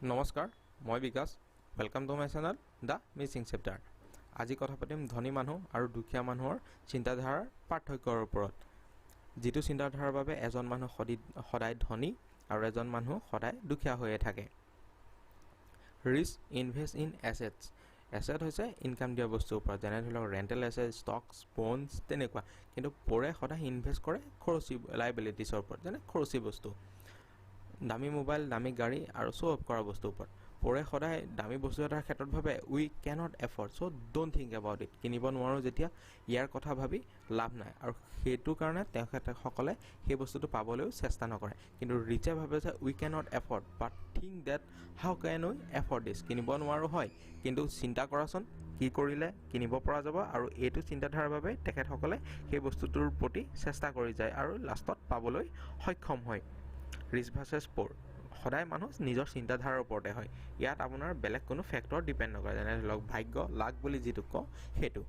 নমস্কাৰ, মই Bikash. Welcome to my channel the Mising chapter. আজি কথা পাতিম ধনী মানুহ আৰু দুখীয়া মানুহৰ চিন্তাধাৰাৰ পাৰ্থক্যৰ ওপৰত। যিটো চিন্তাধাৰাৰ বাবে এজন মানুহ সদায় ধনী আৰু এজন মানুহ সদায় দুখীয়া হৈয়ে থাকে। Rich invest in assets. Asset হৈছে ইনকাম দিয়া বস্তুৰ ওপৰত, যেনে ধৰি লওক ৰেণ্টেল এছেট, ষ্টকছ, বণ্ডছ তেনেকুৱা। কিন্তু পৰে সদায় ইনভেষ্ট কৰে খৰচী লাইবিলিটিছৰ ওপৰত, যেনে খৰচী বস্তু, দামী মোবাইল, দামী গাড়ী আৰু শ্ব' অফ কৰা বস্তুৰ ওপৰত। পৰে সদায় দামী বস্তু এটাৰ ক্ষেত্ৰত ভাবে we cannot afford, so' don't think about it. কিনিব নোৱাৰোঁ যেতিয়া ইয়াৰ কথা ভাবি লাভ নাই, আৰু সেইটো কাৰণে তেখেতসকলে সেই বস্তুটো পাবলৈও চেষ্টা নকৰে। কিন্তু ৰিচে ভাবে যে we cannot afford but think that how can we afford this. কিনিব নোৱাৰোঁ হয়, কিন্তু চিন্তা কৰাচোন কি কৰিলে কিনিব পৰা যাব, আৰু এইটো চিন্তাধাৰাৰ বাবে তেখেতসকলে সেই বস্তুটোৰ প্ৰতি চেষ্টা কৰি যায় আৰু লাষ্টত পাবলৈ সক্ষম হয়। ৰিচ ভাৰ্চেছ প'ৰ, সদায় মানুহ নিজৰ চিন্তাধাৰাৰ ওপৰতে হয়। ইয়াত আপোনাৰ বেলেগ কোনো ফেক্টৰ ডিপেণ্ড নকৰে, যেনে ধৰি লওক ভাগ্য, লাক বুলি যিটো কওঁ সেইটো।